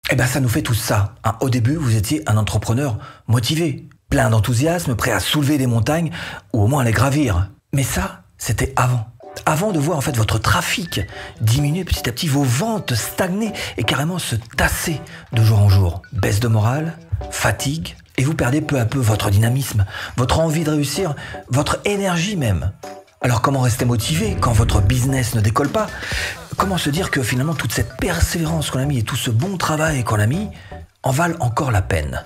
Eh bien, ça nous fait tout ça, hein. Au début, vous étiez un entrepreneur motivé, plein d'enthousiasme, prêt à soulever des montagnes ou au moins à les gravir. Mais ça, c'était avant. Avant de voir en fait votre trafic diminuer petit à petit, vos ventes stagner et carrément se tasser de jour en jour. Baisse de morale, fatigue, et vous perdez peu à peu votre dynamisme, votre envie de réussir, votre énergie même. Alors comment rester motivé quand votre business ne décolle pas? Comment se dire que finalement toute cette persévérance qu'on a mis et tout ce bon travail qu'on a mis en valent encore la peine?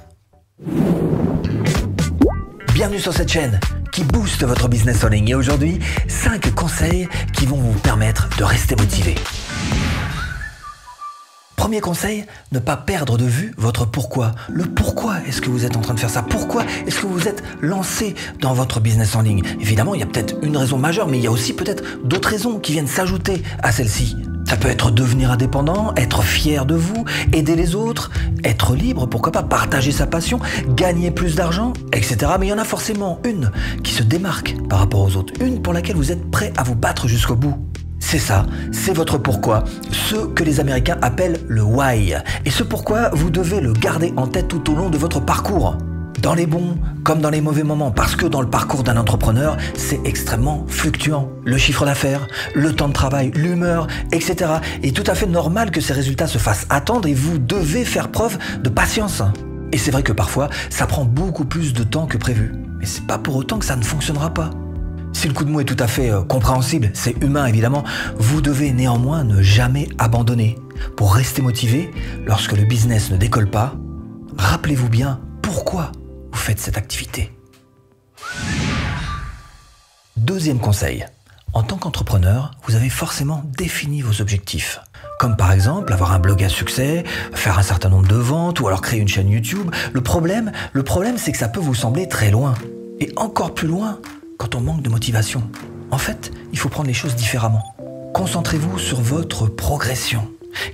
Bienvenue sur cette chaîne qui booste votre business en ligne. Et aujourd'hui, 5 conseils qui vont vous permettre de rester motivé. Premier conseil, ne pas perdre de vue votre pourquoi. Le pourquoi est-ce que vous êtes en train de faire ça? Pourquoi est-ce que vous êtes lancé dans votre business en ligne? Évidemment, il y a peut-être une raison majeure, mais il y a aussi peut-être d'autres raisons qui viennent s'ajouter à celle-ci. Ça peut être devenir indépendant, être fier de vous, aider les autres, être libre, pourquoi pas partager sa passion, gagner plus d'argent, etc. Mais il y en a forcément une qui se démarque par rapport aux autres, une pour laquelle vous êtes prêt à vous battre jusqu'au bout. C'est ça, c'est votre pourquoi, ce que les Américains appellent le why. Et ce pourquoi, vous devez le garder en tête tout au long de votre parcours. Dans les bons comme dans les mauvais moments, parce que dans le parcours d'un entrepreneur, c'est extrêmement fluctuant. Le chiffre d'affaires, le temps de travail, l'humeur, etc. Il est tout à fait normal que ces résultats se fassent attendre et vous devez faire preuve de patience. Et c'est vrai que parfois, ça prend beaucoup plus de temps que prévu. Mais c'est pas pour autant que ça ne fonctionnera pas. Si le coup de mou est tout à fait compréhensible, c'est humain évidemment, vous devez néanmoins ne jamais abandonner. Pour rester motivé, lorsque le business ne décolle pas, rappelez-vous bien pourquoi vous faites cette activité. Deuxième conseil, en tant qu'entrepreneur, vous avez forcément défini vos objectifs. Comme par exemple avoir un blog à succès, faire un certain nombre de ventes ou alors créer une chaîne YouTube. Le problème c'est que ça peut vous sembler très loin. Et encore plus loin quand on manque de motivation. En fait, il faut prendre les choses différemment. Concentrez-vous sur votre progression.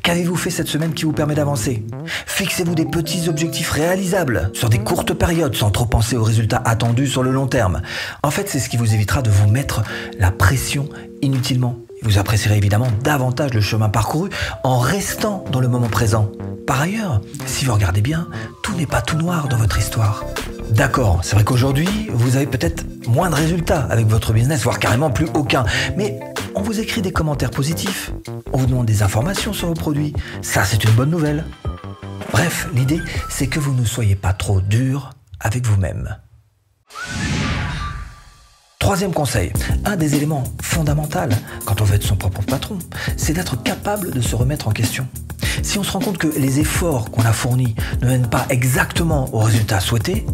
Qu'avez-vous fait cette semaine qui vous permet d'avancer? Fixez-vous des petits objectifs réalisables sur des courtes périodes sans trop penser aux résultats attendus sur le long terme. En fait, c'est ce qui vous évitera de vous mettre la pression inutilement. Vous apprécierez évidemment davantage le chemin parcouru en restant dans le moment présent. Par ailleurs, si vous regardez bien, tout n'est pas tout noir dans votre histoire. D'accord, c'est vrai qu'aujourd'hui, vous avez peut-être moins de résultats avec votre business, voire carrément plus aucun. Mais on vous écrit des commentaires positifs, on vous demande des informations sur vos produits. Ça, c'est une bonne nouvelle. Bref, l'idée, c'est que vous ne soyez pas trop dur avec vous-même. Troisième conseil, un des éléments fondamentaux quand on veut être son propre patron, c'est d'être capable de se remettre en question. Si on se rend compte que les efforts qu'on a fournis ne mènent pas exactement au résultat souhaité,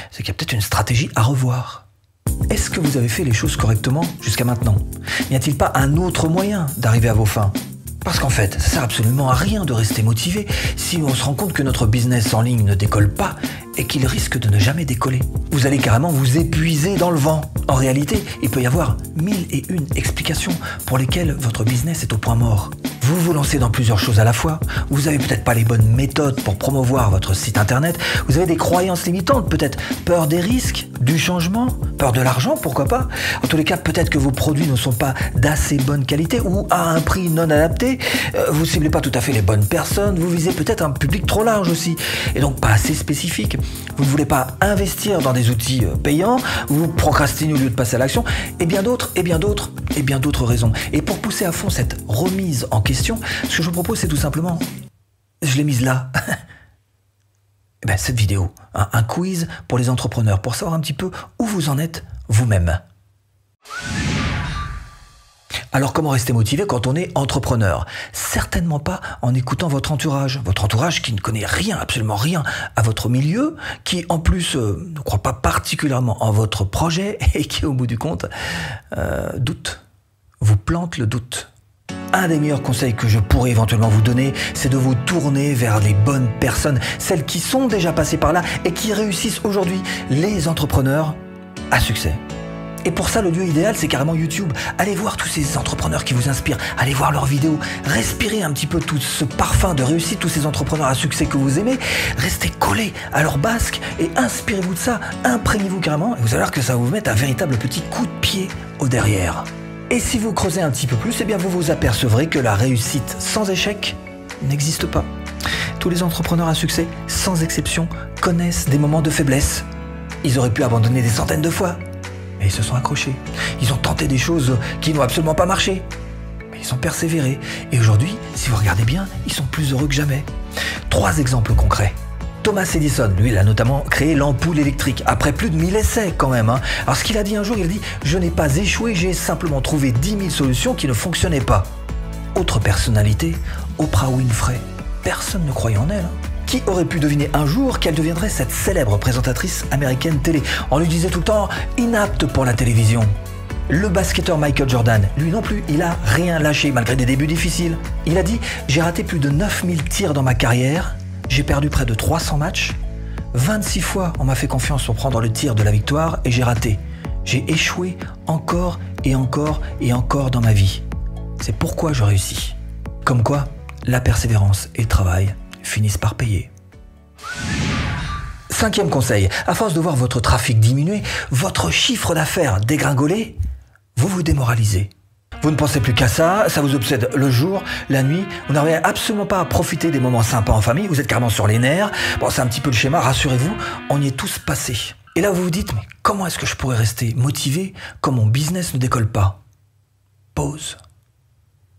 c'est qu'il y a peut-être une stratégie à revoir. Est-ce que vous avez fait les choses correctement jusqu'à maintenant? N'y a-t-il pas un autre moyen d'arriver à vos fins? Parce qu'en fait, ça sert absolument à rien de rester motivé si on se rend compte que notre business en ligne ne décolle pas et qu'il risque de ne jamais décoller. Vous allez carrément vous épuiser dans le vent. En réalité, il peut y avoir 1001 explications pour lesquelles votre business est au point mort. Vous vous lancez dans plusieurs choses à la fois, vous n'avez peut-être pas les bonnes méthodes pour promouvoir votre site internet, vous avez des croyances limitantes, peut-être peur des risques, du changement, peur de l'argent, pourquoi pas. En tous les cas, peut-être que vos produits ne sont pas d'assez bonne qualité ou à un prix non adapté, vous ciblez pas tout à fait les bonnes personnes, vous visez peut-être un public trop large aussi, et donc pas assez spécifique. Vous ne voulez pas investir dans des outils payants, vous procrastinez au lieu de passer à l'action, et bien d'autres raisons. Et pour pousser à fond cette remise en question, ce que je vous propose, c'est tout simplement, je l'ai mise là, cette vidéo, un quiz pour les entrepreneurs, pour savoir un petit peu où vous en êtes vous-même. Alors comment rester motivé quand on est entrepreneur? Certainement pas en écoutant votre entourage qui ne connaît rien, absolument rien à votre milieu, qui en plus ne croit pas particulièrement en votre projet et qui au bout du compte doute, vous plante le doute. Un des meilleurs conseils que je pourrais éventuellement vous donner, c'est de vous tourner vers les bonnes personnes, celles qui sont déjà passées par là et qui réussissent aujourd'hui, les entrepreneurs à succès. Et pour ça, le lieu idéal, c'est carrément YouTube. Allez voir tous ces entrepreneurs qui vous inspirent, allez voir leurs vidéos, respirez un petit peu tout ce parfum de réussite, tous ces entrepreneurs à succès que vous aimez, restez collés à leur basque et inspirez-vous de ça, imprégnez-vous carrément, et vous allez voir que ça va vous mettre un véritable petit coup de pied au derrière. Et si vous creusez un petit peu plus, eh bien vous vous apercevrez que la réussite sans échec n'existe pas. Tous les entrepreneurs à succès, sans exception, connaissent des moments de faiblesse. Ils auraient pu abandonner des centaines de fois, mais ils se sont accrochés. Ils ont tenté des choses qui n'ont absolument pas marché, mais ils ont persévéré. Et aujourd'hui, si vous regardez bien, ils sont plus heureux que jamais. 3 exemples concrets. Thomas Edison, lui, il a notamment créé l'ampoule électrique, après plus de 1000 essais quand même. Alors ce qu'il a dit un jour, il a dit « Je n'ai pas échoué, j'ai simplement trouvé 10 000 solutions qui ne fonctionnaient pas ». Autre personnalité, Oprah Winfrey. Personne ne croyait en elle. Qui aurait pu deviner un jour qu'elle deviendrait cette célèbre présentatrice américaine télé? On lui disait tout le temps « inapte pour la télévision ». Le basketteur Michael Jordan, lui non plus, il a rien lâché malgré des débuts difficiles. Il a dit « J'ai raté plus de 9000 tirs dans ma carrière, j'ai perdu près de 300 matchs, 26 fois on m'a fait confiance pour prendre le tir de la victoire et j'ai raté. J'ai échoué encore et encore et encore dans ma vie. C'est pourquoi je réussis. » Comme quoi, la persévérance et le travail finissent par payer. 5e conseil, à force de voir votre trafic diminuer, votre chiffre d'affaires dégringoler, vous vous démoralisez. Vous ne pensez plus qu'à ça, ça vous obsède le jour, la nuit, vous n'arrivez absolument pas à profiter des moments sympas en famille, vous êtes carrément sur les nerfs. Bon, c'est un petit peu le schéma, rassurez-vous, on y est tous passés. Et là vous vous dites, mais comment est-ce que je pourrais rester motivé quand mon business ne décolle pas? Pause.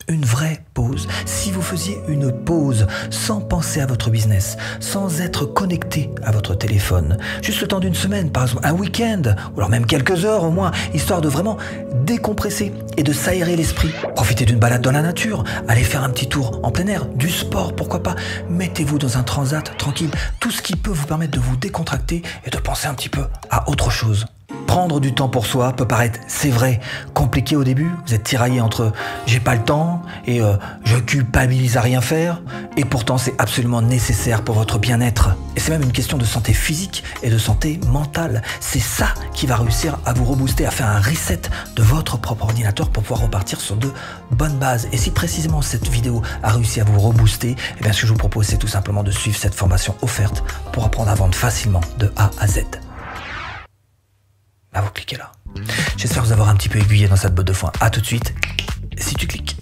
Une vraie pause. Si vous faisiez une pause sans penser à votre business, sans être connecté à votre téléphone, juste le temps d'une semaine, par exemple un week-end, ou alors même quelques heures au moins, histoire de vraiment décompresser et de s'aérer l'esprit. Profitez d'une balade dans la nature, allez faire un petit tour en plein air, du sport, pourquoi pas. Mettez-vous dans un transat tranquille, tout ce qui peut vous permettre de vous décontracter et de penser un petit peu à autre chose. Prendre du temps pour soi peut paraître, c'est vrai, compliqué au début. Vous êtes tiraillé entre « j'ai pas le temps » et « je culpabilise à rien faire ». Et pourtant, c'est absolument nécessaire pour votre bien-être. Et c'est même une question de santé physique et de santé mentale. C'est ça qui va réussir à vous rebooster, à faire un reset de votre propre ordinateur pour pouvoir repartir sur de bonnes bases. Et si précisément cette vidéo a réussi à vous rebooster, eh bien ce que je vous propose, c'est tout simplement de suivre cette formation offerte pour apprendre à vendre facilement de A à Z. Là, vous cliquez là. J'espère vous avoir un petit peu aiguillé dans cette botte de foin. À tout de suite, si tu cliques.